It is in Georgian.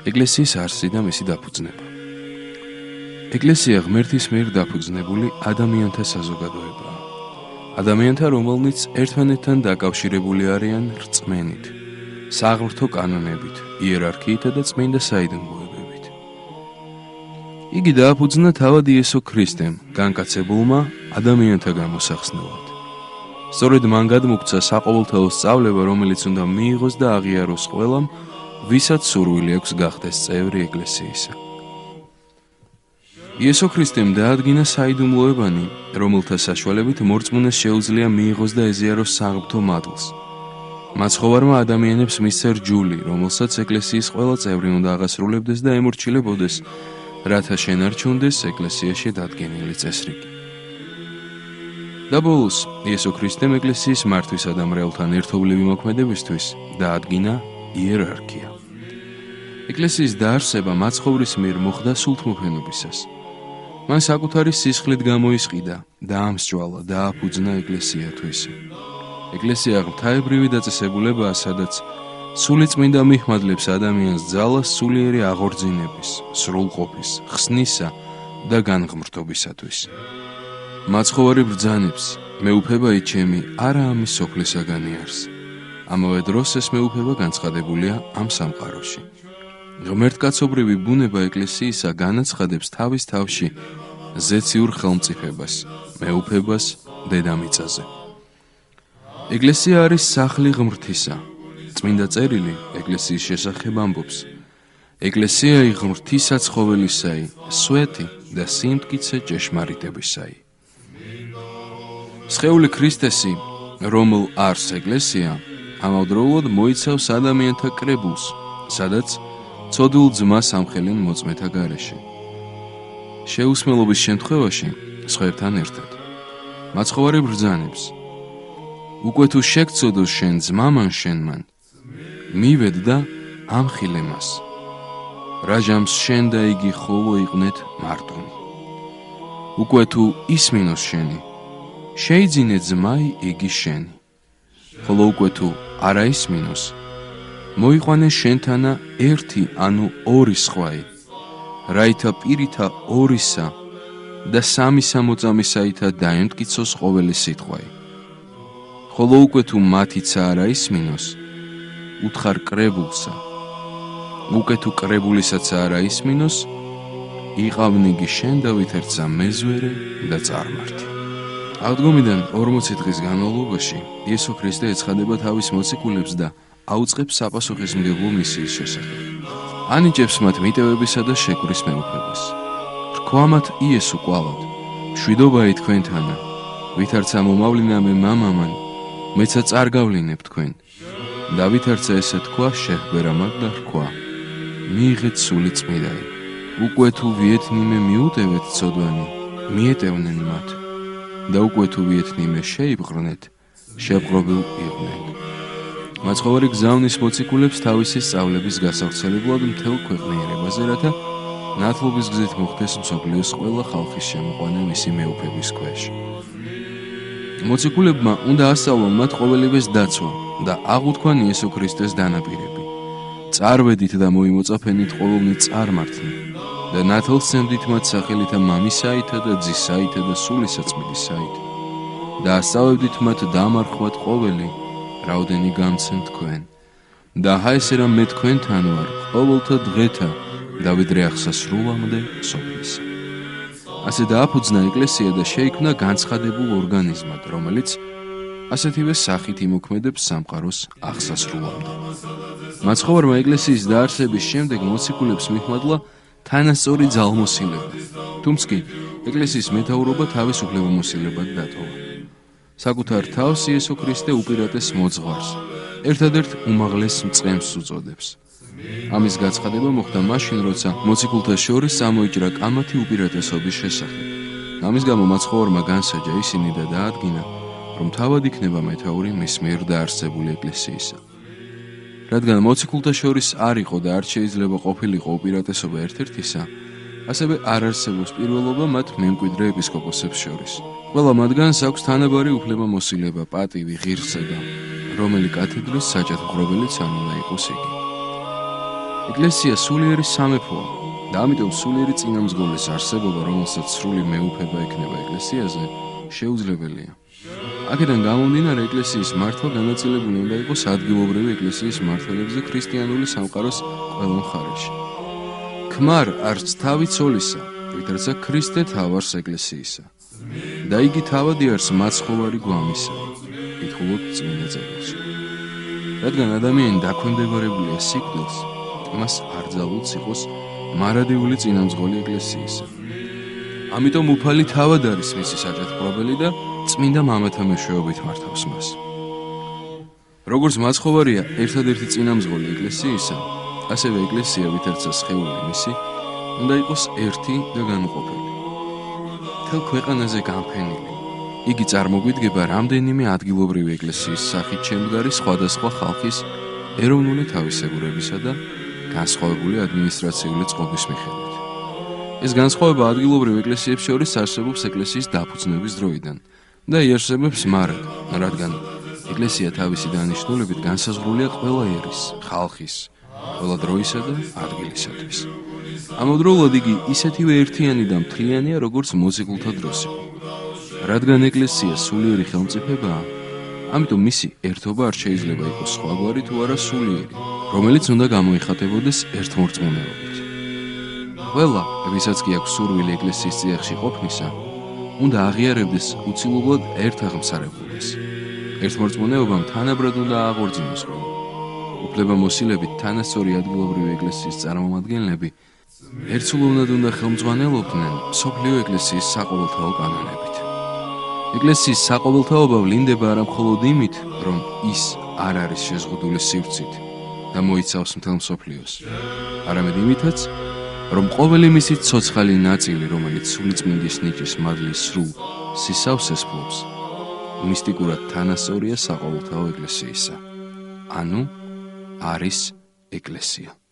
ეკლესიის არსი და მისი დაფუძნება. ეკლესია ღმერთის მიერ დაფუძნებული ადამიანთა საზოგადოებაა. ადამიანთა, რომელნიც ერთმანეთთან დაკავშირებული არიან რწმენით, საღმრთო კანონებით, იერარქიითა და წმინდა საიდუმლოებებით. იგი დააფუძნა თავად იესო ქრისტემ, განკაცებულმა ადამიანთა გამოსახსნელად. სწორედ მან გადმოგვცა საყოველთაო სწავლება, რომელიც უნდა მიიღოს და აღიაროს ყველამ, ვისაც სურვილი აქვს გახდეს წევრი ეკლესიისა. იესო ქრისტემ დაადგინა საიდუმლოებანი, რომელთა საშუალებით მორწმუნეს შეუძლია მიიღოს და ეზიაროს საღმრთო მადლს. მაცხოვარმა ადამიანებს მისცა რჯული, რომელსაც ეკლესიის ყველა წევრი უნდა აღასრულებდეს და ემორჩილებოდეს, რათა შენარჩუნდეს ეკლესიაში დადგენილი წესრიგი. და ბოლოს, იესო ქრისტემ ეკლესიის მართვისა და მრევლთან ერთობლივი მოქმედებისთვის დაადგინა იერარქია. ეკლესიის დაარსება მაცხოვრის მიერ მოხდა სულთმოფენობისას. მან საკუთარი სისხლით გამოისყიდა, დაამსჯვალა, დააფუძნა ეკლესიათვის. ეკლესია ღვთაებრივი დაწესებულებაა, სადაც სულიწმინდა მიჰმადლებს ადამიანს ძალას სულიერი აღორძინების, სრულყოფის, ხსნისა და განღმრთობისათვის. მაცხოვარი ბრძანებს, მეუფება იჩემი არა ამის სოფლისაგანი არს. ამავე დროს ეს მეუფება განცხადებულია ამ სამყაროში. ღმერთკაცობრივი ბუნება ეკლესიისა განაცხადებს თავის თავში ზეციურ ხელმწიფებას, მეუფებას დედამიწაზე. ეკლესია არის სახლი ღმრთისა. წმინდა წერილი ეკლესიის შესახებ ამბობს: ეკლესიაი ღმრთისა ცხოველისაი, სვეტი და სიმტკიცე ჭეშმარიტებისაი. სხეული ქრისტესი, რომელ არს ეკლესია, ამავდროულად მოიცავს ადამიანთა კრებულს, სადაც ცოდულ ძმას ამხელენ მოწმეთა გარეშე. შეუსმელობის შემთხვევაში, სხვებთან ერთად. მაცხოვარი ბრძანებს: უკვე თუ შეგწოდოს შენ ძმამან შენმან, მივედ და ამხილე მას. რაჟამს შენ და იგი ხოლო იყვნეთ მარტონი. უკვე თუ ისმინოს შენი, შეიძინე ძმაი იგი შენი. ხოლო უკვე თუ არა ისმინოს, მოიყვანე შენთანა ერთი ანუ ორი სხვაი, რაითა პირითა ორისა და სამისა მოწამისაითა დაემტკიცოს ყოველი სიტყვაი. ხოლო უკვე თუ მათიცა არა ისმინოს, უთხარ კრებულსა. უკვე თუ კრებულისაც არა ისმინოს, იყავნიგი შენ და ვითერცა მეზვერე და წარმართი. აღდგომიდან 40 დღის განმავლობაში იესო ქრისტე ეცხადება თავის მოციქულებს და აუწყებს საპასუხისმგებლო მისიის შესახებ. ანიჭებს მათ მიტევებისა და შეკვრის მეუფებას. რქვა მათ იესო კვალად, მშვიდობაა თქვენთანა, ვითარცა მომავლინა მე მამამან, მეცა წარგავლინებ თქვენ. და ვითარცა ესე თქვა შეჰბერამად და რქვა, მიიღეთ სული წმიდაი. უკვე თუ ვიეთნიმე მიუტევეთ ცოდვანი, მიეტევნენ მათ. და უკვე თუ ვიეთნიმე შეიბრუნეთ, შეპყრობილ იყვნენ. მაცხოვარი გზავნის მოციქულებს თავისი სწავლების გასავრცელებლად მთელ ქვეყნიერებაზე, რათა ნათლობის გზით მოხდეს მსოფლიოს ყველა ხალხის შემოყვანა მისი მეუფების ქვეშ. მოციქულებმა უნდა ასწავლონ მათ ყოველივეს დაცვა და აღუთქვან იესო ქრისტეს დანაპირები. წარვედით და მოიმოწაფენით ყოველნი წარმართნი და ნათელსცემდით მათ სახელითა მამისაითა და ძისაითა და სულისაწმინდისაით და ასწავლებდით მათ დამარხვათ ყოველი, რაოდენი გამცენ თქვენ. და ესე რომ მე თქვენთან ვარ ყოველთა დღეთა და ვიდრე აღსასრულამდე სოფლისა. ასე დააფუძნა ეკლესია და შეიქმნა განცხადებულ ორგანიზმად, რომელიც ასეთივე სახით იმოქმედებს სამყაროს აღსასრულამდე. მაცხოვარმა ეკლესიის დაარსების შემდეგ მოციქულებს მიჰმადლა თანასწორი ძალმოსილება, თუმცა კი ეკლესიის მეთაურობა თავისუფლებამოსილებად დატოვა. საკუთარ თავს იესო ქრისტე უპირატეს მოძღვარს, ერთადერთ უმაღლეს მწყემსს უწოდებს. ამის გაცხადება მოხდა მაშინ, როცა მოციქულთა შორის წამოიჭრა კამათი უპირატესობის შესახებ. ამის გამო მაცხოვარმა განსაჯა ისინი და დაადგინა, რომ თავად იქნება მეთაური მის მიერ დაარსებული ეკლესიისა. რადგან მოციქულთა შორის არ იყო და არ შეიძლება ყოფილიყო უპირატესობა ერთ-ერთისა, ასევე არ არსებობს პირველობა მათ მემკვიდრე ეპისკოპოსებს შორის. ყველა მათგანს აქვს თანაბარი უფლებამოსილება, პატივი, ღირსება, რომელი კათედრის საჭადრღობელიც არ უნდა იყოს იგი. ეკლესია სულიერი სამეფოა და ამიტომ სულიერი წინამძღოლის არსებობა, რომელსაც სრული მეუფება ექნება ეკლესიაზე, შეუძლებელია. აქედან გამომდინარე, ეკლესიის მართვა განაწილებული უნდა იყოს ადგილობრივი ეკლესიის მმართველებზე ქრისტიანული სამყაროს ყველა მხარეში. ქმარ არც თავი ცოლისა, ვიტრაცა ქრისტე თავარს ეკლესიისა. და იგი თავადი არს მაცხოვარი გვამისა, კითხულობ წმინდა წერილში. რადგან ადამიანი დაქვემდებარებულია სიკვდილს, მას არ ძალუც იყოს მარადიული წინამძღოლი ეკლესიისა. ამიტომ უფალი თავად არის მისი საჯაჭვრობელი და წმინდა მამათა მეშვეობით მართავს მას. როგორც მაცხოვარია ერთადერთი წინამძღოლი ეკლესიისა, ასევე ეკლესია, ვითარცა სხეული მისი, უნდა იყოს ერთი და განუყოფელი. მთელ ქვეყანაზე განფენილი. იგი წარმოგვიდგება რამდენიმე ადგილობრივი ეკლესიის სახით შემდგარი სხვადასხვა ხალხის ეროვნული თავისებურებისა და განსხვავებული ადმინისტრაციული წყობის მიხედვით. ეს განსხვავება ადგილობრივ ეკლესიებს შორის არსებობს ეკლესიის დაფუძნების დროიდან და იარსებებს მარად, რადგან ეკლესია თავისი დანიშნულებით განსაზღვრულია ყველა ერის, ხალხის, ყველა დროისა და ადგილისათვის. ამავდროულად იგი ისეთივე ერთიანი და მთლიანია, როგორც მოციქულთა დროს იყო. რადგან ეკლესია სულიერი ხელმწიფებაა, ამიტომ მისი ერთობა არ შეიძლება იყოს სხვაგვარი თუ არა სულიერი, რომელიც უნდა გამოიხატებოდეს ერთმორწმუნეობით. ყველა, ვისაც კი აქვს სურვილი ეკლესიის წიაღში ყოფნისა, უნდა აღიარებდეს უცილებლად ერთ აღმსარებელს. ერთმორწმუნეობამ თანაბრად უნდა აღორძინოს ყველა. უფლებამოსილებით თანასწორი ადგილობრივი ეკლესიის წარმომადგენლები ერთსულოვნად უნდა ხელმძღვანელობდნენ მსოფლიო ეკლესიის საყოველთაო კანონებით. ეკლესიის საყოველთაობა ვლინდება არა მხოლოდ იმით, რომ ის არ არის შეზღუდული სივრცით და მოიცავს მთელ მსოფლიოს, არამედ იმითაც, რომ ყოველი მისი ცოცხალი ნაწილი, რომელიც სულიწმინდის ნიჭის მადლის სრულ სისავსეს ფლობს, მისტიკურად თანასწორია საყოველთაო ეკლესიისა. ანუ არის ეკლესია.